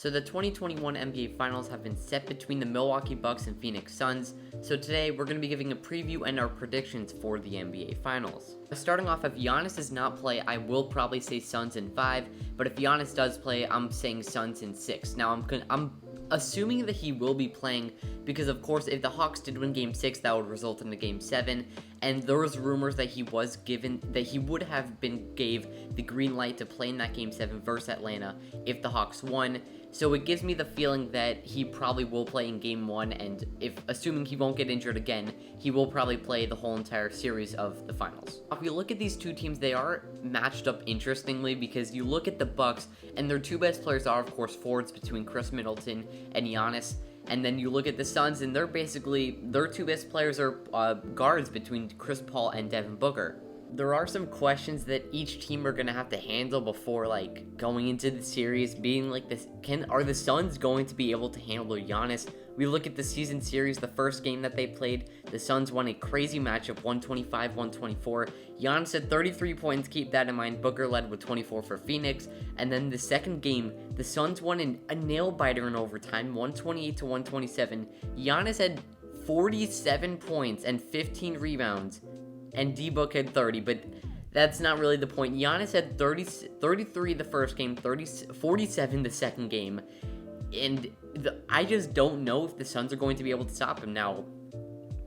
So the 2021 NBA Finals have been set between the Milwaukee Bucks and Phoenix Suns. So today we're going to be giving a preview and our predictions for the NBA Finals. Starting off, if Giannis does not play, I will probably say Suns in 5, but if Giannis does play, I'm saying Suns in 6. Now I'm assuming that he will be playing because, of course, if the Hawks did win Game 6, that would result in the Game 7, and there was rumors that he would have been gave the green light to play in that Game 7 versus Atlanta if the Hawks won. So it gives me the feeling that he probably will play in Game 1, and assuming he won't get injured again, he will probably play the whole entire series of the finals. If you look at these two teams, they are matched up interestingly because you look at the Bucks, and their two best players are, of course, forwards between Khris Middleton and Giannis. And then you look at the Suns, and their two best players are guards between Chris Paul and Devin Booker. There are some questions that each team are going to have to handle before, going into the series, being like this. Are the Suns going to be able to handle Giannis? We look at the season series, the first game that they played, the Suns won a crazy matchup, 125-124. Giannis had 33 points, keep that in mind. Booker led with 24 for Phoenix. And then the second game, the Suns won a nail-biter in overtime, 128-127. Giannis had 47 points and 15 rebounds. And D-Book had 30, but that's not really the point. Giannis had 33 the first game, 47 the second game, and I just don't know if the Suns are going to be able to stop him. Now,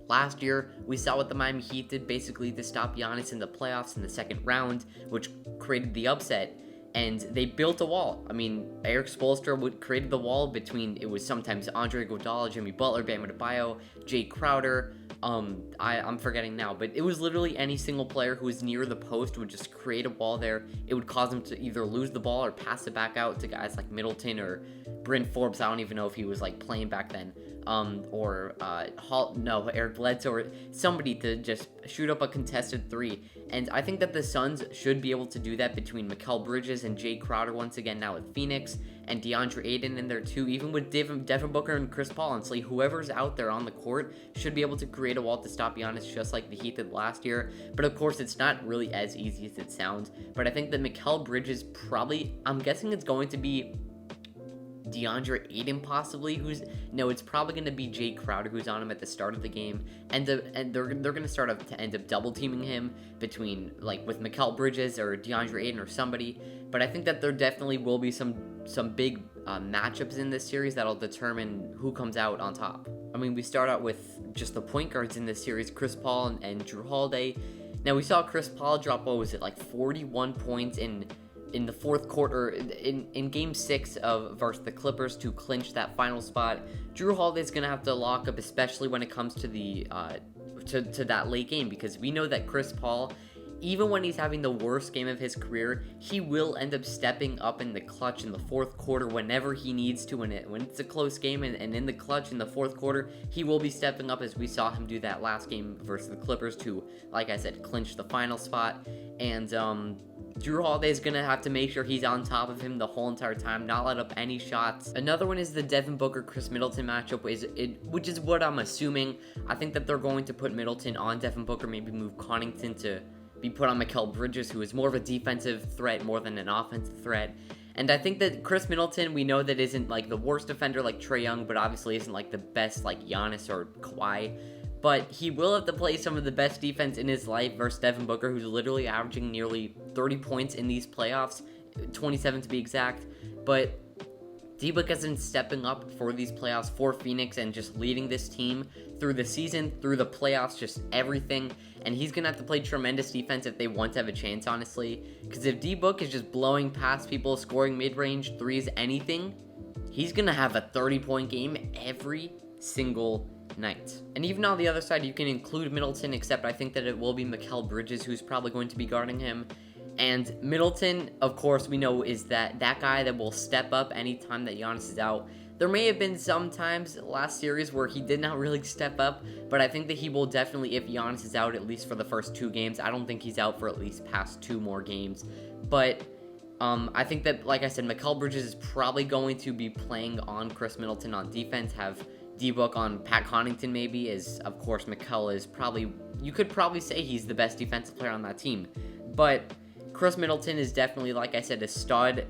last year, we saw what the Miami Heat did basically to stop Giannis in the playoffs in the second round, which created the upset, and they built a wall. I mean, Erik Spoelstra created the wall between, it was sometimes Andre Iguodala, Jimmy Butler, Bam Adebayo, Jay Crowder. I'm forgetting now, but it was literally any single player who was near the post would just create a wall there. It would cause them to either lose the ball or pass it back out to guys like Middleton or Bryn Forbes. I don't even know if he was playing back then. Eric Bledsoe or somebody to just shoot up a contested three. And I think that the Suns should be able to do that between Mikal Bridges and Jay Crowder once again now with Phoenix, and DeAndre Ayton in there too, even with Devin Booker and Chris Paul. Honestly, whoever's out there on the court should be able to create a wall to stop Giannis just like the Heat did last year. But of course, it's not really as easy as it sounds. But I think that Mikal Bridges I'm guessing it's going to be DeAndre Ayton possibly, it's probably going to be Jay Crowder who's on him at the start of the game, and they're going to start to end up double teaming him between with Mikal Bridges or DeAndre Ayton or somebody. But I think that there definitely will be some big matchups in this series that'll determine who comes out on top. I mean, we start out with just the point guards in this series, Chris Paul and Jrue Holiday. Now we saw Chris Paul drop 41 points in the fourth quarter in Game 6 versus the Clippers to clinch that final spot. Jrue Holiday's gonna have to lock up, especially when it comes to the to that late game, because we know that Chris Paul, even when he's having the worst game of his career, he will end up stepping up in the clutch in the fourth quarter whenever he needs to. When it's a close game and in the clutch in the fourth quarter, he will be stepping up, as we saw him do that last game versus the Clippers to, like I said, clinch the final spot. And Jrue Holiday is going to have to make sure he's on top of him the whole entire time, not let up any shots. Another one is the Devin Booker-Khris Middleton matchup, which is what I'm assuming. I think that they're going to put Middleton on Devin Booker, maybe move Connaughton to be put on Mikal Bridges, who is more of a defensive threat more than an offensive threat. And I think that Khris Middleton, we know that isn't the worst defender like Trae Young, but obviously isn't the best like Giannis or Kawhi. But he will have to play some of the best defense in his life versus Devin Booker, who's literally averaging nearly 30 points in these playoffs, 27 to be exact. But D-Book has been stepping up for these playoffs for Phoenix and just leading this team through the season, through the playoffs, just everything. And he's going to have to play tremendous defense if they want to have a chance, honestly. Because if D-Book is just blowing past people, scoring mid-range threes, anything, he's going to have a 30-point game every single night. And even on the other side, you can include Middleton, except I think that it will be Mikal Bridges who's probably going to be guarding him. And Middleton, of course, we know is that guy that will step up anytime that Giannis is out. There may have been some times last series where he did not really step up, but I think that he will definitely, if Giannis is out at least for the first 2 games. I don't think he's out for at least past 2 more games. But I think that, like I said, Mikal Bridges is probably going to be playing on Khris Middleton on defense, have D-Book on Pat Connaughton maybe, as of course Mikal is probably, you could probably say he's the best defensive player on that team. But Chris Middleton is definitely, like I said, a stud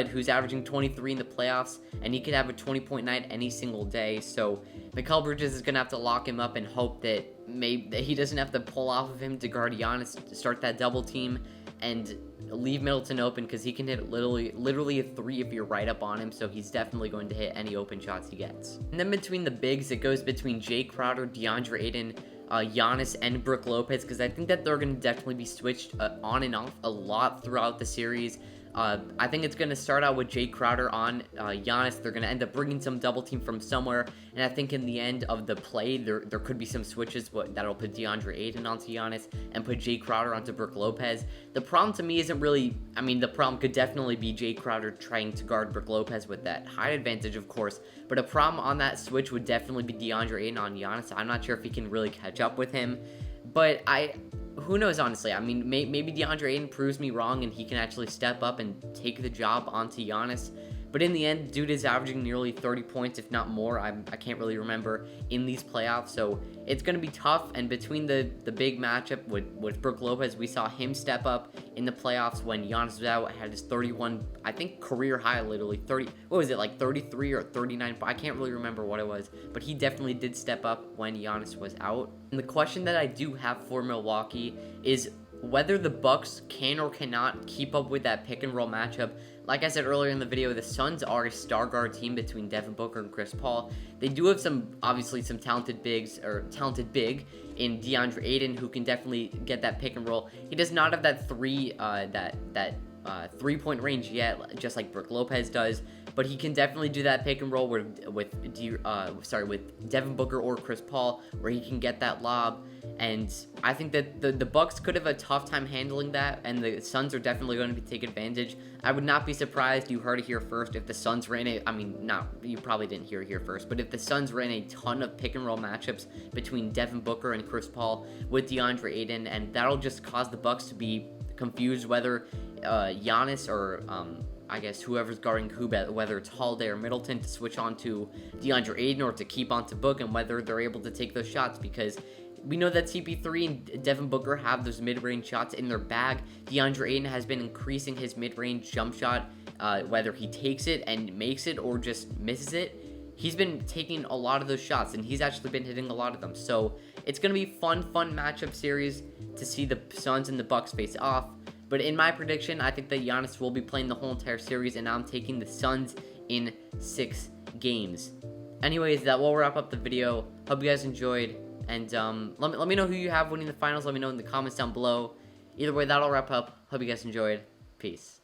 who's averaging 23 in the playoffs, and he could have a 20-point night any single day. So Mikal Bridges is gonna have to lock him up and hope that maybe that he doesn't have to pull off of him to guard Giannis to start that double team and leave Middleton open, because he can hit literally a 3 if you're right up on him. So he's definitely going to hit any open shots he gets. And then between the bigs, it goes between Jay Crowder, DeAndre Ayton, Giannis, and Brook Lopez, because I think that they're going to definitely be switched on and off a lot throughout the series. I think it's going to start out with Jay Crowder on Giannis. They're going to end up bringing some double team from somewhere, and I think in the end of the play, there could be some switches that'll put DeAndre Ayton onto Giannis and put Jay Crowder onto Brook Lopez. The problem to me isn't really, I mean, the problem could definitely be Jay Crowder trying to guard Brook Lopez with that height advantage, of course, but a problem on that switch would definitely be DeAndre Ayton on Giannis. I'm not sure if he can really catch up with him, but who knows, honestly. I mean, maybe DeAndre Ayton proves me wrong and he can actually step up and take the job onto Giannis. But in the end, dude is averaging nearly 30 points, if not more. I can't really remember in these playoffs. So it's going to be tough. And between the big matchup with Brook Lopez, we saw him step up in the playoffs when Giannis was out. Had his 31, I think, career high, literally 30. What was it, like 33 or 39? I can't really remember what it was. But he definitely did step up when Giannis was out. And the question that I do have for Milwaukee is whether the Bucks can or cannot keep up with that pick and roll matchup. Like I said earlier in the video, the Suns are a star guard team between Devin Booker and Chris Paul. They do have obviously some talented big in DeAndre Ayton, who can definitely get that pick and roll. He does not have that three-point range yet, just like Brook Lopez does, but he can definitely do that pick and roll with Devin Booker or Chris Paul, where he can get that lob. And I think that the Bucks could have a tough time handling that, and the Suns are definitely going to take advantage. I would not be surprised, you heard it here first, if the Suns ran you probably didn't hear it here first, but if the Suns ran a ton of pick and roll matchups between Devin Booker and Chris Paul with DeAndre Ayton, and that'll just cause the Bucks to be confused whether Giannis or I guess whoever's guarding who, whether it's Holiday or Middleton, to switch on to DeAndre Ayton or to keep on to Book, and whether they're able to take those shots, because we know that CP3 and Devin Booker have those mid-range shots in their bag. DeAndre Ayton has been increasing his mid-range jump shot, whether he takes it and makes it or just misses it. He's been taking a lot of those shots, and he's actually been hitting a lot of them. So it's going to be fun matchup series to see the Suns and the Bucks face off. But in my prediction, I think that Giannis will be playing the whole entire series, and I'm taking the Suns in 6 games. Anyways, that will wrap up the video. Hope you guys enjoyed. And let me know who you have winning the finals. Let me know in the comments down below. Either way, that'll wrap up. Hope you guys enjoyed. Peace.